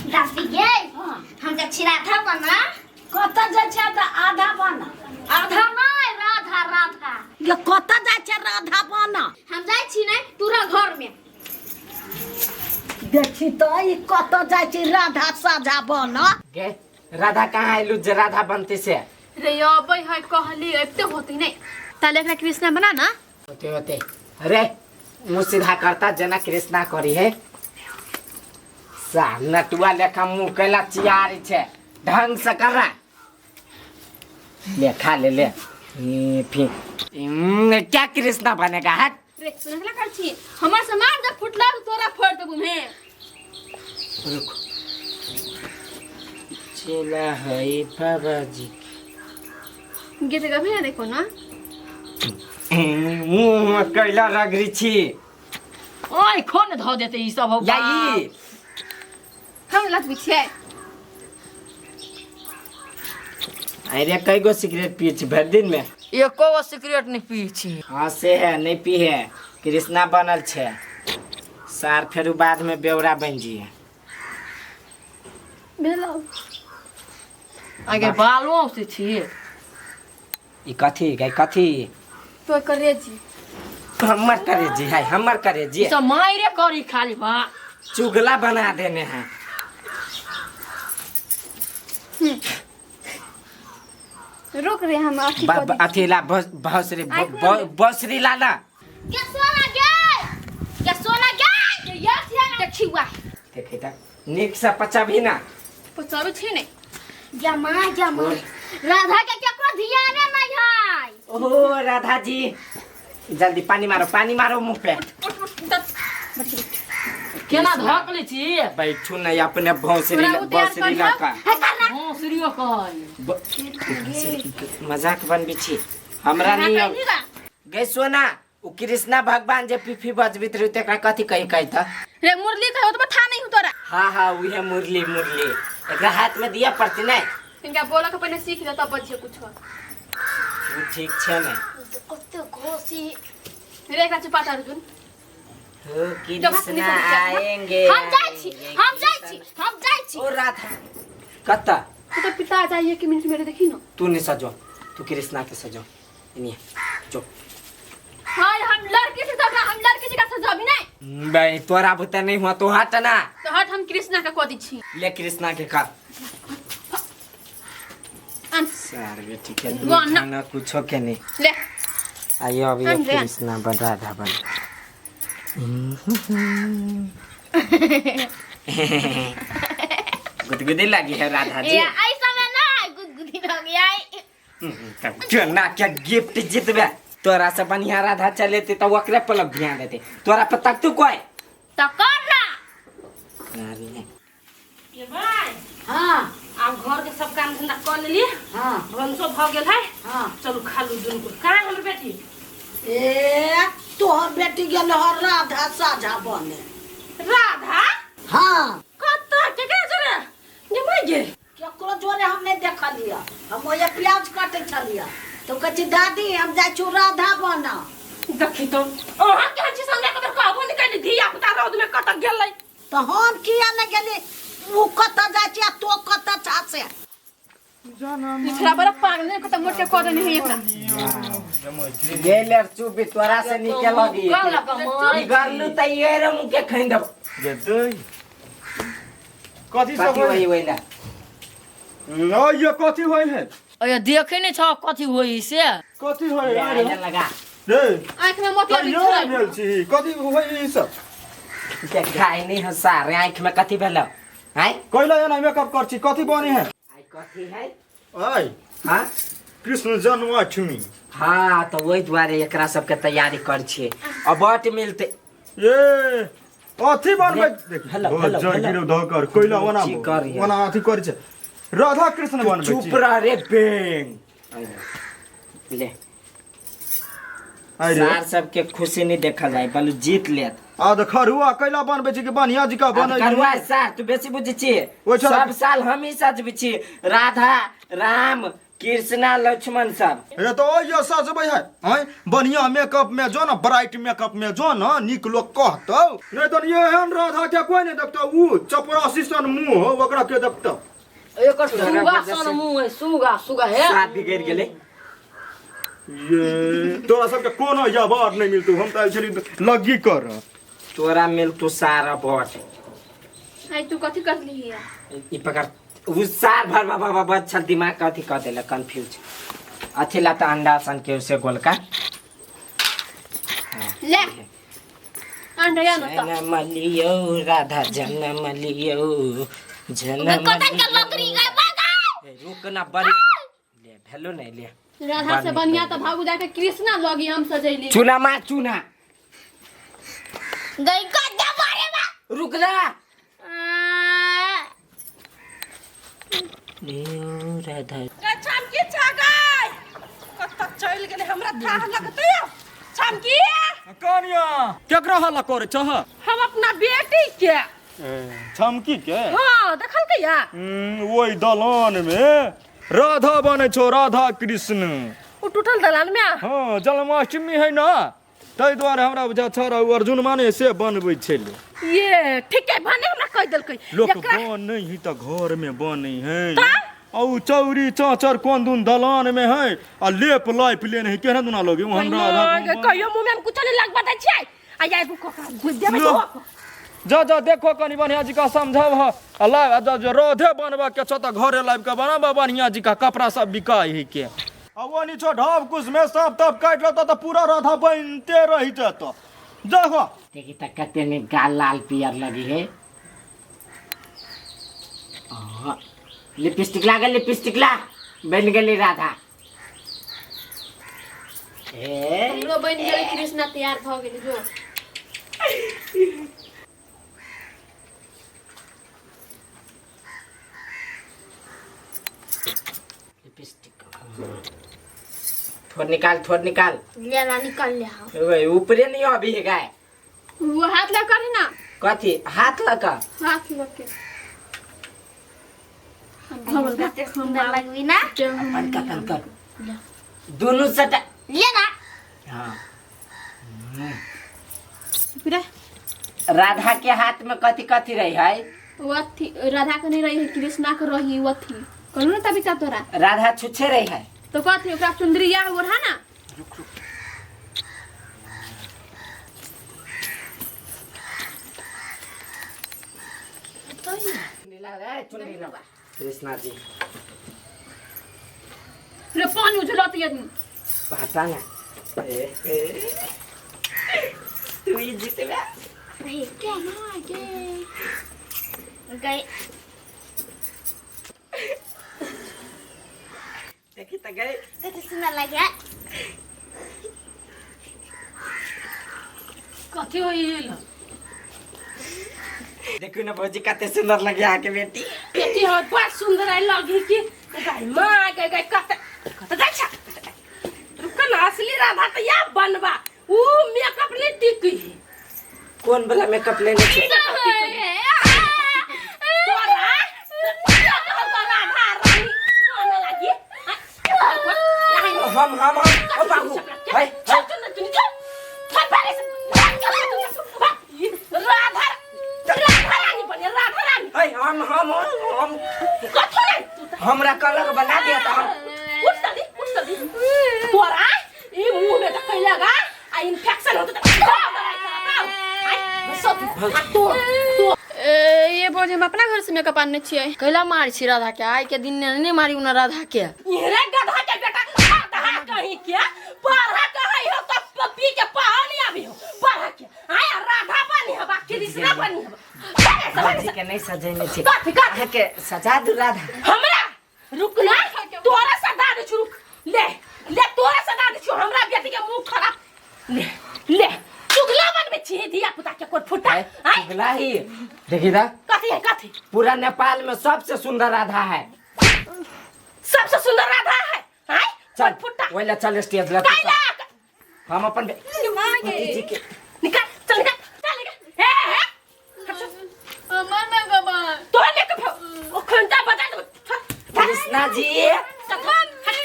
दासी गे हम जा छी राधा बना कत जाय छै त आधा बना आधा नहीं राधा राधा ये कत जाय छै राधा बना हम जाय छी नहीं तोरा घर में देखी तो ई कत जाय छै राधा साझा बना गे राधा कहाँ आइलु जे राधा बनते से रे अबै है कहली एते होती नहीं ताले एकरा कृष्णा बना ना होते होते अरे मुँह सीधा करता जना कृष्णा करी है साल नटुआ लेखा मुँह कैला चियारी छे ढंग से कर रहा ले खा ले फिर क्या कृष्णा बनेगा है रे सुनला कर छी हमर सामान जब फुटला तो तोरा फोड़ देबू में रुको चला है बाबा जी गीत गबे देखो ना मुँह में कैला रगड़ी छी ओए खोन ध देते ई सब हो यही हम लत बिछे अरे कई गो सिगरेट पिए छी भर दिन में एको गो सिगरेट नहीं पी छी हाँ से है नहीं पी है कृष्णा बनल छे सार फेर बाद में बेवड़ा बन जिए बेलो आगे बालों से छी ई कथी गई कथी तो करे जी हमर करे जी है हमर करे जी सब मायरे करी खाली बा चुगला बना देने हैं रुक रे हम आखी अथीला बसरी लाला क्या सोना गे ये ध्यान देखिवा देखे ता निक से पचा भी ना पचावे छी ने जमा राधा के केकरो ध्यान नहीं है ओहो राधा जी जल्दी पानी मारो मुंह पे केना धक ले छी बैठू नहीं अपने भौसरी लका भोसरियो कहल मजाक बनबी छी हमरा नहीं गई सोना उ कृष्णा भगवान जे पिफी बजबित रही तेकरा कथी कही था रे मुरली कहो तो था नहीं हूं तोरा हाँ उहे मुरली एकरा हाथ में दिया पड़ती नहीं इनका बोला के पहले सीख ले तब बजिए कुछ तू ठीक छे ने कत्ते घोसी रे का चपाटा अर्जुन हो कृष्णा आएंगे हम जाई छी ओ राधा कत्ता तो पिता जाइए कि मिनट मेरे देखी ना तू नहीं सजो तू कृष्णा के सजो इन्हीं जो हां हम लड़के से तब हम लड़के का सजा भी नहीं भाई तोरा बुता नहीं हुआ तो हट ना तो हट हम कृष्णा का कोदी छी ले कृष्णा के कर सर बेटी के खाना कुछ के नहीं ले आइए अब ये कृष्णा बन राधा बन गुदगुदी लगी है राधा जी ऐसा में ना गुदगुदी हो गया क्यों ना क्या गिफ्ट जीतबे तोरा से बढ़िया राधा चलेते तो ओकरे पर ध्यान देते तोरा पर तक तू कोई तो कर ना ये भाई हां आप घर के सब काम धंधा कर लेली हां रंसो भ गेल है हां चलो खा लू दुन को का हमर बेटी ए तोहर बेटी गेल ह राधा साझा बने राधा हां कत्ता केकरा जोरे जे मई गे केकरो जोरे हम नहीं देखलिया हम ओए प्याज काटे छलिया तो कहती दादी हम जाय छु राधा बना देखी तो ओहा के छी संगे के कहबो निकल धिया पुता रोद में कटक गेलै तो हम किया न गेली वो कत्ता जाय छी तो कत्ता छासे निखरा बड़ा पागल ने कत मोटे कर नहीं एकरा गेलर चुप तोरा से निकल लगी ई गरलू त ये रे मुके खैन दब जे दई कथि सब होई वेला न ये कथि होय है अय देखे नहीं छ कथि होई से कथि होय ले लगा रे आंख में मोतिया यो भेल छी कथि होय ई सब के खाई नहीं है सारे आंख में कथि भेलो हैं कइला एना मेकअप कर छी कथि बनी है आई कथि है आई हां कृष्ण जन्माष्टमी हां तो वही द्वारे एकरा सब के तैयारी कर छी अब बट मिलते ये अथि बनबै देख हेलो जय गिरो धकर कइला ओना अथि कर छै राधा कृष्ण बनबै छी चुप रह रे बेंग ले सार सब के खुशी नहीं देखा जाए बलु जीत लेत आ द खरुआ कइला बनबै छी कि बढ़िया जी का बनै करवा सार तू बेसी बुझी छी सब साल हम ही सजबै छी राधा राम कृष्णा लक्ष्मण सब। ये तो ये सजबै है हैं बढ़िया मेकअप में जो ना ब्राइट मेकअप में जो ना निक लोग कहतौ नहीं तो ये हन राधा के कोई नहीं देखतौ ऊ चपरासी सन मुंह हो ओकरा के देखतौ एकर सुगा सन मुंह है सुगा है साथ बिगड़ गेले। ये तोरा सबके कोनो जवाब नहीं मिलतौ हम त छली लगी कर तोरा मिल तो सारा बट आई तू कथी कर ली है ई पकड़ उ सार भर बाबा बच्चा दिमाग कथी कह देला कंफ्यूज अच्छे ला त अंडा सन के उसे गोलका ले अंडा या न तो जनम लियो राधा जनम लियो जनम कतन के लकड़ी गए भागा रुक ना बड़ी ले भेलो नहीं ले राधा से बनिया तो भागु जाके कृष्णा लगी हम सजैली चूना मार चूना गई गड्ढा मारे बा रुक जा लियो राधा छामकी छागाय कत चल गेले हमरा थाह लगतै छामकी कनिया केकरा हल्ला करे छह हम अपना बेटी के छमकी के हां देखल के या ओई दलान में राधा बने छो राधा कृष्ण उ टूटल दलान में हाँ जन्माष्टमी है ना तै द्वारे हमरा बुझा छोरा अर्जुन माने से बनबै छले ये ठीक है भने हमरा कह देलकै लोक बन नहीं है त घर में बनै है औ चौरी चाचर कोन दुन दलान में है आ लेप लाइप लेने है केना दुना लोगे हमरा राधा कहियो मुंह में कुछ नहीं लग बता छै आ जाय को गुद्दे में तो जा जा देखो कनी बढ़िया जी का समझाव है अल्लाह जो रोधे बनबा के छ त घरे लाइब के बनाबा बढ़िया जी का कपड़ा सब बिकाई है के अब वो नीचे ढाब कुछ में सब तब काट लेता तो पूरा राधा बनते रही जाता देखो देखी त कते में गाल लाल पियर लगी है लिपस्टिक ला बन गेली राधा ए हमरो बन गेल कृष्णा तैयार भ गेल जो लिपस्टिक थोड़ निकाल ले ना निकल ले ओए ऊपरे नहीं अभी है गाय वो हाथ लगा करे ना कथी हाथ लगा हाथ लगे हम बात सुंदर लगवी ना अपन कतन कर दोनों सटा ले ना हां फिर राधा के हाथ में कथी कथी रही है वथी राधा के नहीं रही है कृष्णा के रही वथी कहलू ना तभी तोरा राधा छुछे रही है तो कथी ओकरा चुंदरिया ओढ़ा ना कृष्णा जी रे पानी उझलत ये पता ना तू ही जीतबे अरे क्या ना के गए देखी त गए कते सुंदर लगे कथी होइल देखो ना भौजी कते सुंदर लगे आके बेटी बेटी हो बहुत सुंदर आई लगी कि गाय मां गाय कत देखा रुक ना असली राधा तो या बनबा ऊ मेकअप नहीं टिकी कौन वाला मेकअप लेने छे हम ओ बाबू हाय हम हमरा कलर बना दिया था उठ तोरा ई मुंह में तो कई लगा आ इन्फेक्शन होत तो ये बोझ हम अपना घर से मेकअप आने छिए कैला मार छी राधा के आई के दिन नहीं मारी उना राधा के ये गधा के बेटा राधा कहीं के पढ़ा कहीं हो तो पपी के पानी आवी हो पढ़ा के आय राधा बनी हबा कृष्णा बनी हबा भौजी के नहीं सजेने छे कथी काहे के सजा दू राधा हमरा रुक ना तोरा सदा दे रुक ले तोरा सदा दे हमरा बेटी के मुंह खराब ले चुगला मन में छी दिया पुता के कोट फुटा चुगला ही देखी दा कथी पूरा नेपाल में सबसे सुंदर राधा है सबसे सुंदर राधा है हाय चल फुटा ओइला चल स्टेज ला हम अपन मांगे निकाल चल हे अमर में बाबा तो ने के ओ खंडा बता दो कृष्णा जी हट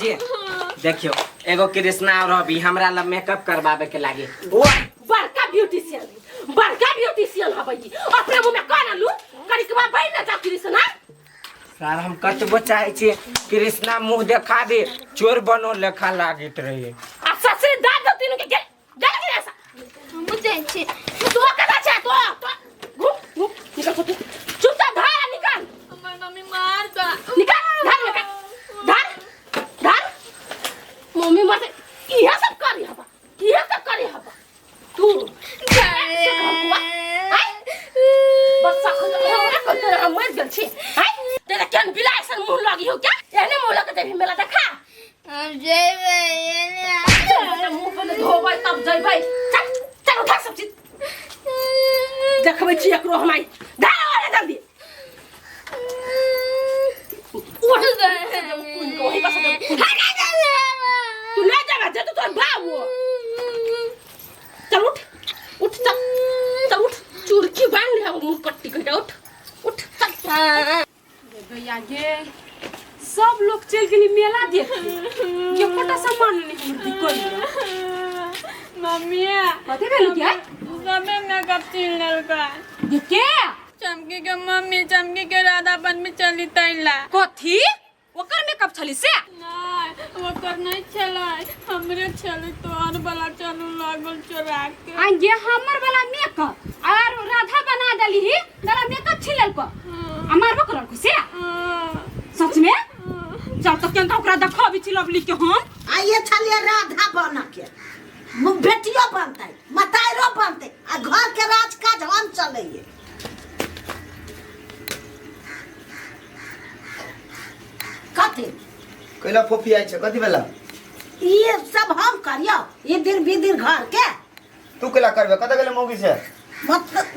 जी देखियो एगो कृष्णा और अभी हमरा ला मेकअप करवावे के लागे बड़का ब्यूटीशियन हबै अपने मुंह में कान लू करी के बाद बैठ ना जा कृष्णा सर हम कतबो चाहे छी कृष्णा मुंह देखा दे चोर बनो लेखा लागित रहे आ ससुर दाद दो तीनों के गल के ऐसा मुझे छी तू कदा छे तो घुम निकल तो चुपचाप धार निकाल हमर मम्मी मार दा निकाल धार मम्मी मत इहे सब करी हबा तू बच्चा को हमरा को तेरा हम मर गेल छी हैं तेरा केन बिलाय सन मुंह लगी हो क्या एने मुंह लगे देवी मेला देखा जेबे मुंह पे धोबै तब जइबै चल उठा सब चीज देखबै छी एकरो हमाई धार वाले जल्दी उठ वही बस तू ले जाबे जे तू तो बाबू चल उठ चुरकी बांध ले मुंह पट्टी कर उठ भैया गे सब लोग चल गेली मेला देखे ये पटा सामान नहीं हमर दिक्कत मम्मी कथि भेल क्या सबे मेकअप चिल्लल का ये के चमकी के मम्मी चमकी के राधापन में चली तैला कथि ओकर मेकअप छली से नहीं वो कर नहीं चलाए हमरे चले तो और वाला चालू लागल चोरा के आ ये हमर वाला मेकअप और राधा बना दली ही तेरा मेकअप छिलल को हमार बकरल को से सच में चल तो केन ओकरा देखा भी छिलबली के हम आइए छलिए राधा बन के बेटियो बनते मताइरो बनते आ घर के राज काज हम चलैए कथी कैला फोफी आई छे कथी भेला ये सब हम करियो ये दिन बीदिन घर के तू कैला करबे कत गेले मौगी से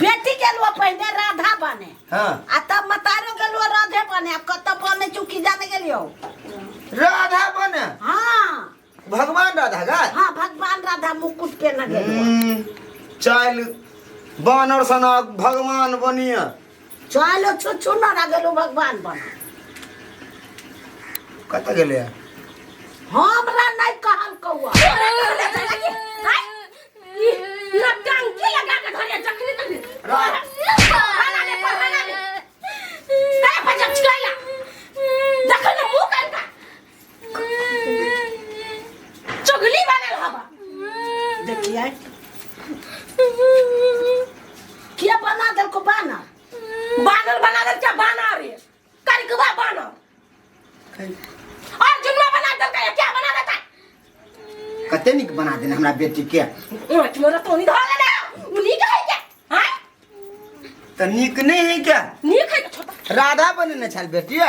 बेटी गेलुआ पहले राधा बने हां आ तब मतारो गेलुआ राधे बने अब कत बने चुकी जाने गेलियो राधा बने हां भगवान राधा गा हां भगवान राधा मुकुट पे न गेलुआ चल बानर सना भगवान बनिया चलो छुछु न गेलु भगवान बने कत गेले हमरा नहीं कहल कौआ लटंकी लगा के धरे जखनी तखनी काय बजब छला देखल मुंह कानका चुगली बनल हवा देखिए क्या बना दल को बाना बानर बना दे क्या बानर रे करकवा बानर और जुमला बना दे क्या बना देता कते निक बना देना हमरा बेटी के मोरा तो नहीं धोले ना उन्हीं का है क्या हां त निक नहीं है क्या नहीं खाए छोटा राधा बने न छल बेटी ला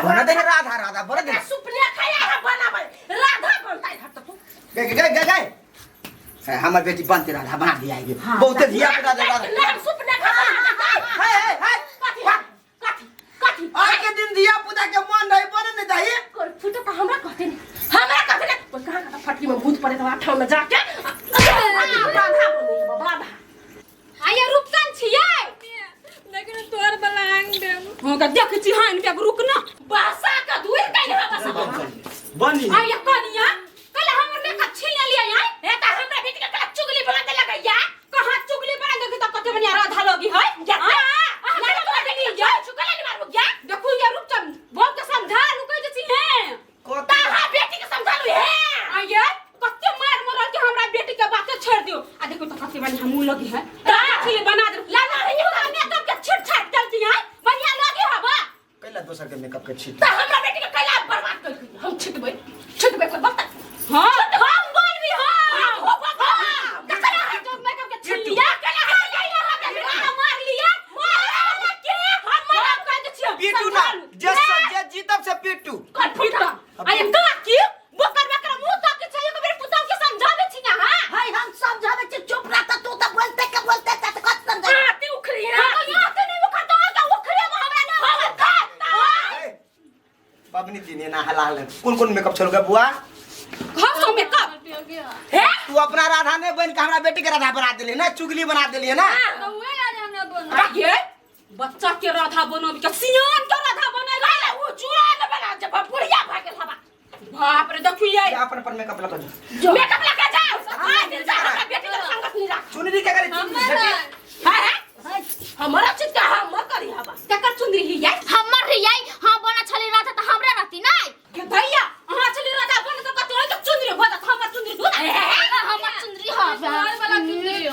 बना दे राधा बना दे सुपने खाया है बनावे राधा बनता है तो गए हमर बेटी बनते राधा बना दिया है बहुत धिया पुता दे राधा ना सुपने खा कथी आके दिन धिया पुता के मन नहीं बने न दही कोई फुटो का हमरा कहते नहीं कोई कहां का फटकी में भूत पड़े तो आठा में जाके बाधा आया रुपसन छिए लेकिन तोर वाला आंग दे हम का देख छी हां इनके रुक ना बासा का दूर कहीं ना बसा बनी आया कनिया कल हमर में का छीन लिया यार ए का हमरा बेटी के कला चुगली बना दे लगैया कहां चुगली बना दे तो कते बनिया राधा लगी है या ना तो बेटी जा चुगली नहीं मारबो क्या देखो ये रुपसन बोल के समझा रुकै जे छी है कोता हां बेटी के समझा लू है आया कते मार मरल के हमरा बेटी के बात छोड़ दियो आ देखो तो कते बनिया मुंह लगी है छीन बना दे ला ना नहीं होगा मैं तो के छेड़छाड़ चलती है बनिया लगी हवा कैला दोसर के मेकअप के छीट त हमरा बेटी के कैला बर्बाद कर दी हम छिटबै कोई बात हां हम बोल भी हां देखला है जो मेकअप के छीट लिया कैला है कैला मार लिया मार के हम मार कर के छियो पीटू ना जे जीतब से पीटू कर फुटा आय का की बोकर बकर मुंह तो के चाहिए मेरे पुता के समझावे छी ना हां हाय हम समझावे छी चुप रहता तू तो बोलते त कत समझा आती उखरी ना यहाँ से नहीं उखरता का उखरे में हमरा ना होगा खाता बाबनी तीने ना हलाल कौन मेकअप चल गया बुआ हां सो मेकअप है तू अपना राधा ने बन के हमरा बेटी के राधा बना देली ना चुगली बना देली है ना तो वे आज हमरा बोल ये बच्चा के राधा बनो के सियान के राधा बने ला वो चूड़ा न बना जब बुढ़िया भागे हवा बाप रे देखिए जा अपन पर मेकअप लगा दो मेकअप लगा जाओ आज दिन से हमरा बेटी का संगत नहीं रख चुनरी क्या करे चुनरी है हमारा चीज का हम मत करी हवा तकर चुंदरी ही जाई हमर रियाई हां बना छली रात त हमरा रहती नहीं के भैया हां चली राजा बन तो कतो तो चुंदरी भदा हमर चुंदरी दू हमर चुंदरी हां वाला चुंदरी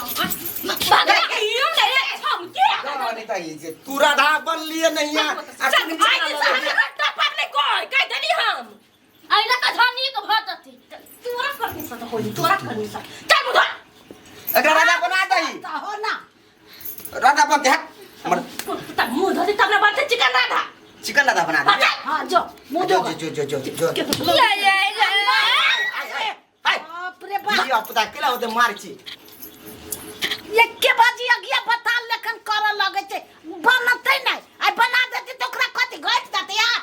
भागा के यो ले हम के नहीं तो ये तू राधा बन लिए नहीं है चल आज से हम रट्टा पकड़े कोई कह देली हम आइला का धनी के भतती तोरा करनी सत होई तोरा करनी सत चल मुदा अगर राधा बना दही हो ना राधा बनते है हमर तब मुंह धोती तब ना बनते चिकन राधा बना दे हाँ जो मुंह जो दो जो बाप रे बाप ये पता केला होते मार छी एके बाजी अगिया बता लेखन कर लगे छे बनते नहीं आई बना देती तो ओकरा कथि घट जाते यार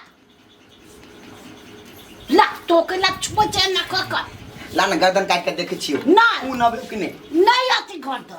ला तो के ला छुपे छे ना क लान गर्दन काट के देखे छियो नहीं ऊ नबे कि नहीं नहीं आती घर तो